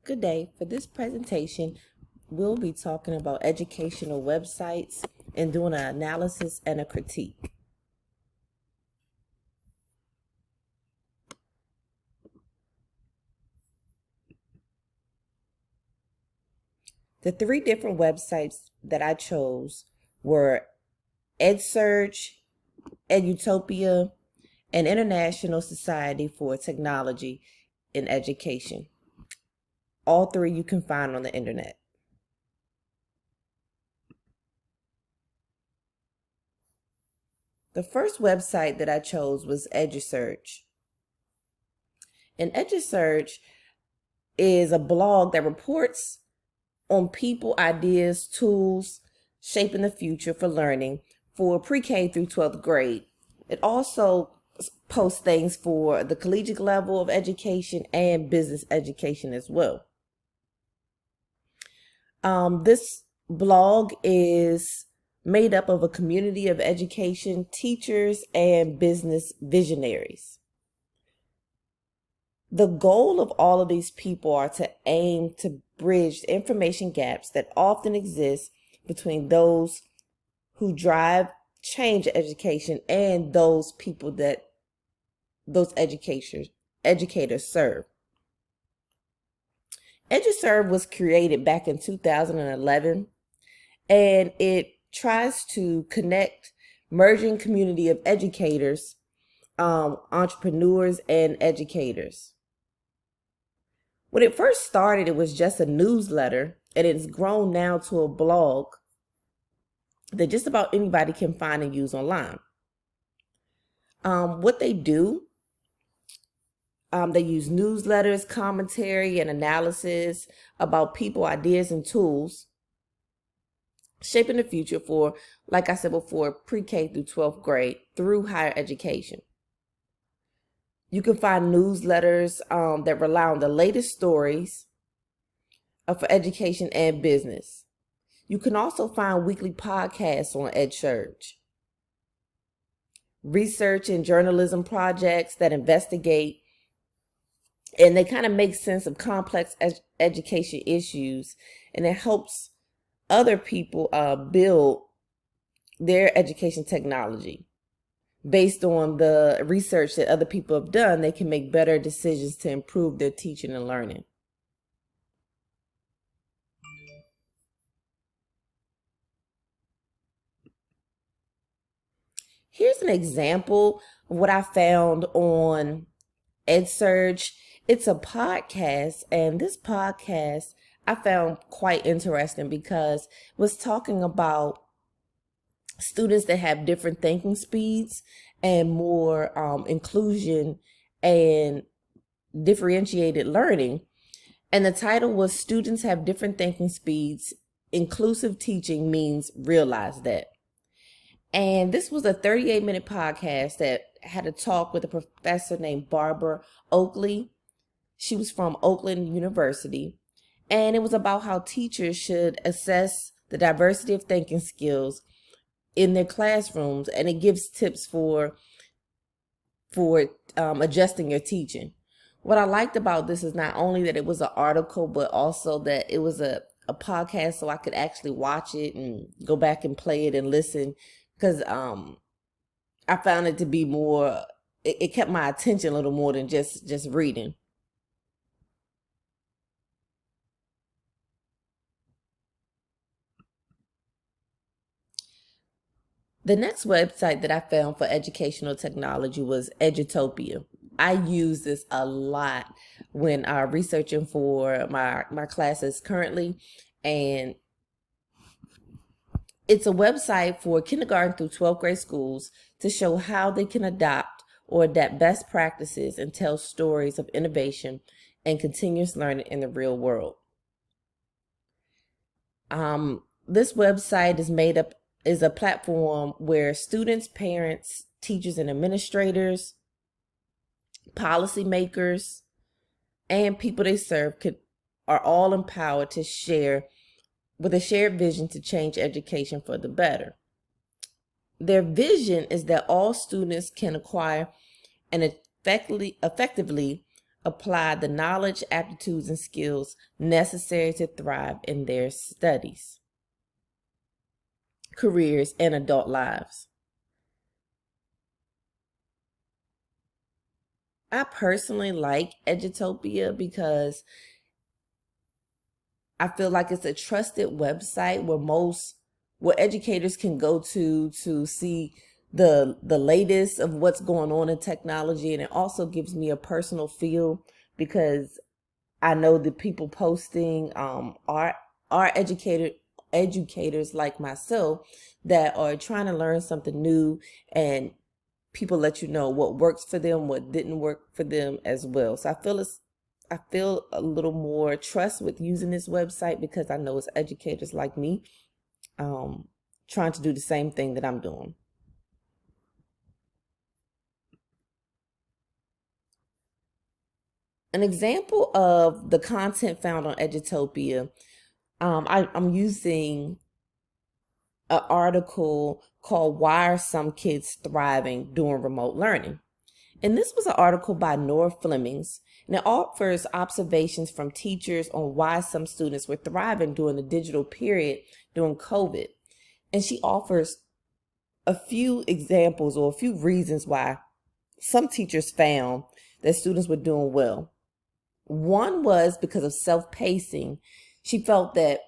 Good day. For this presentation, we'll be talking about educational websites and doing an analysis and a critique. The three different websites that I chose were Edsearch, Edutopia, and International Society for Technology in Education. All three you can find on the internet. The first website that I chose was Edsearch. And Edsearch is a blog that reports on people, ideas, tools shaping the future for learning for pre-K through 12th grade. It also posts things for the collegiate level of education and business education as well. This blog is made up of a community of education teachers and business visionaries. The goal of all of these people are to aim to bridge the information gaps that often exist between those who drive change education and those people that those educators serve. EduServe was created back in 2011, and it tries to connect merging community of educators, entrepreneurs, and educators. When it first started, it was just a newsletter, and it's grown now to a blog that just about anybody can find and use online. What they do, they use newsletters, commentary, and analysis about people, ideas, and tools shaping the future for, like I said before, pre-K through 12th grade through higher education. You can find newsletters that rely on the latest stories for education and business. You can also find weekly podcasts on Edsearch. Research and journalism projects that investigate and they kind of make sense of complex education issues, and it helps other people build their education technology. Based on the research that other people have done, they can make better decisions to improve their teaching and learning. Here's an example of what I found on Edsearch. It's a podcast, and this podcast I found quite interesting because it was talking about students that have different thinking speeds and more inclusion and differentiated learning. And the title was Students Have Different Thinking Speeds. Inclusive Teaching Means Realize That. And this was a 38-minute podcast that had a talk with a professor named Barbara Oakley. She was from Oakland University. And it was about how teachers should assess the diversity of thinking skills in their classrooms, and it gives tips for adjusting your teaching. What I liked about this is not only that it was an article, but also that it was a podcast, so I could actually watch it and go back and play it and listen, because I found it to be more, it kept my attention a little more than just reading. The next website that I found for educational technology was Edutopia. I use this a lot when researching for my classes currently, and it's a website for kindergarten through 12th grade schools to show how they can adopt or adapt best practices and tell stories of innovation and continuous learning in the real world. This website is a platform where students, parents, teachers, and administrators, policymakers, and people they serve are all empowered to share with a shared vision to change education for the better. Their vision is that all students can acquire and effectively apply the knowledge, aptitudes, and skills necessary to thrive in their studies, careers, and adult lives. I personally like Edutopia because I feel like it's a trusted website where educators can go to see the latest of what's going on in technology, and it also gives me a personal feel because I know the people posting are educators like myself that are trying to learn something new, and people let you know what works for them, what didn't work for them as well. So I feel a little more trust with using this website because I know it's educators like me trying to do the same thing that I'm doing. An example of the content found on Edutopia, I'm using an article called "Why Are Some Kids Thriving During Remote Learning?" And this was an article by Nora Flemings, and it offers observations from teachers on why some students were thriving during the digital period during COVID. And she offers a few examples or a few reasons why some teachers found that students were doing well. One was because of self-pacing. She felt that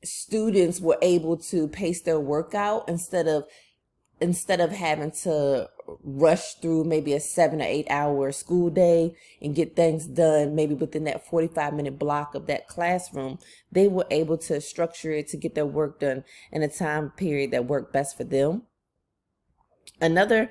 students were able to pace their work out instead of having to rush through maybe a 7 or 8 hour school day and get things done maybe within that 45-minute block of that classroom. They were able to structure it to get their work done in a time period that worked best for them. Another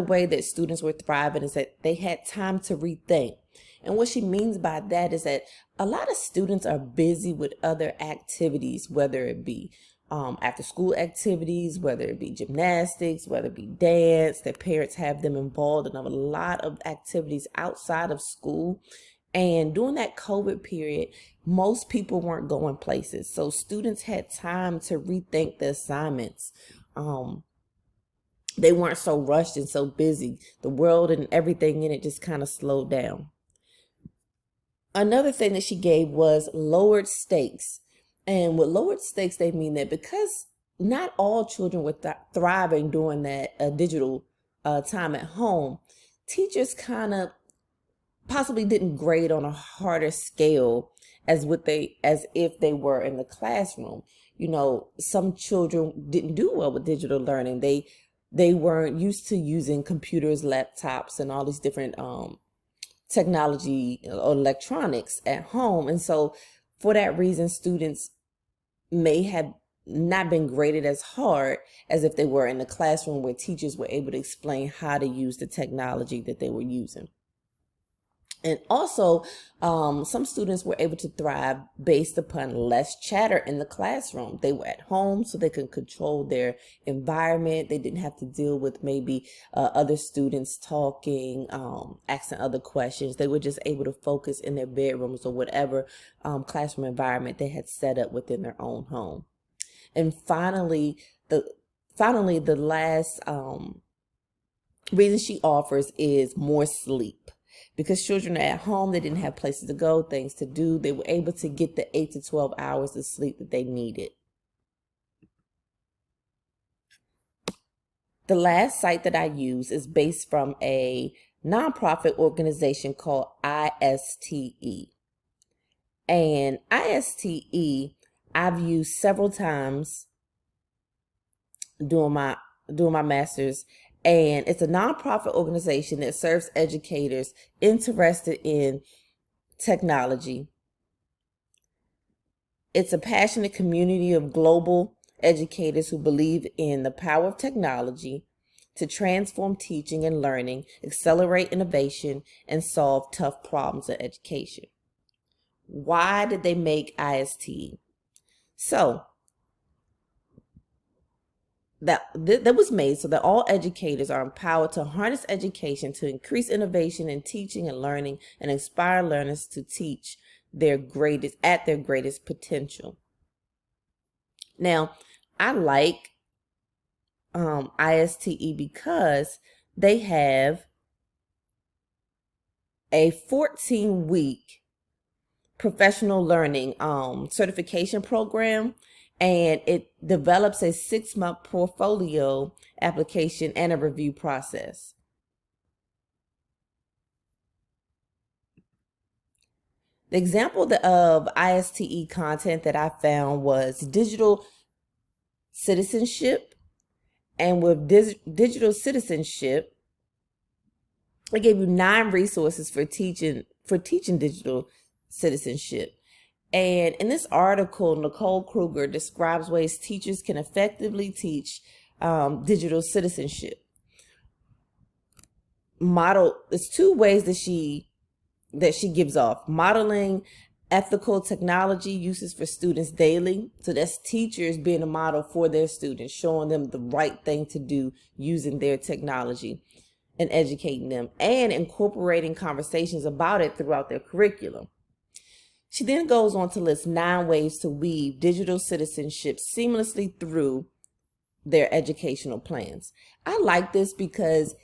way that students were thriving is that they had time to rethink. And what she means by that is that a lot of students are busy with other activities, whether it be after school activities, whether it be gymnastics, whether it be dance. Their parents have them involved in a lot of activities outside of school. And during that COVID period, most people weren't going places. So students had time to rethink the assignments. They weren't so rushed and so busy. The world and everything in it just kind of slowed down. Another thing that she gave was lowered stakes. And with lowered stakes, they mean that because not all children were thriving during that digital time at home, teachers kind of possibly didn't grade on a harder scale as if they were in the classroom. You know, some children didn't do well with digital learning. They weren't used to using computers, laptops, and all these different technology or electronics at home. And so for that reason, students may have not been graded as hard as if they were in the classroom where teachers were able to explain how to use the technology that they were using. And also, some students were able to thrive based upon less chatter in the classroom. They were at home, so they could control their environment. They didn't have to deal with maybe other students talking, asking other questions. They were just able to focus in their bedrooms or whatever classroom environment they had set up within their own home. And finally, the last reason she offers is more sleep. Because children are at home, they didn't have places to go, things to do. They were able to get the 8 to 12 hours of sleep that they needed. The last site that I use is based from a nonprofit organization called ISTE. And ISTE, I've used several times doing my master's. And it's a nonprofit organization that serves educators interested in technology. It's a passionate community of global educators who believe in the power of technology to transform teaching and learning, accelerate innovation, and solve tough problems in education. Why did they make ISTE? So, that was made so that all educators are empowered to harness education to increase innovation in teaching and learning and inspire learners to teach at their greatest potential. Now, I like ISTE because they have a 14-week professional learning certification program, and it develops a 6-month portfolio application and a review process. The example of ISTE content that I found was digital citizenship. And with digital citizenship, it gave you 9 resources for teaching digital citizenship. And in this article, Nicole Kruger describes ways teachers can effectively teach digital citizenship. There's 2 ways that she gives off: modeling ethical technology uses for students daily. So that's teachers being a model for their students, showing them the right thing to do using their technology and educating them, and incorporating conversations about it throughout their curriculum. She then goes on to list 9 ways to weave digital citizenship seamlessly through their educational plans. I like this because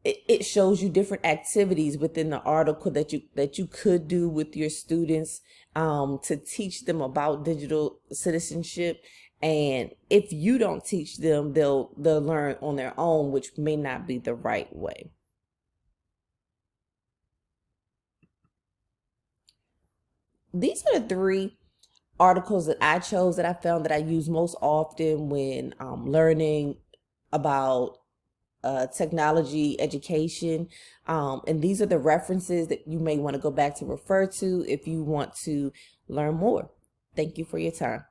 it shows you different activities within the article that you could do with your students to teach them about digital citizenship. And if you don't teach them, they'll learn on their own, which may not be the right way. These are the 3 articles that I chose that I found that I use most often when learning about technology education. And these are the references that you may want to go back to refer to if you want to learn more. Thank you for your time.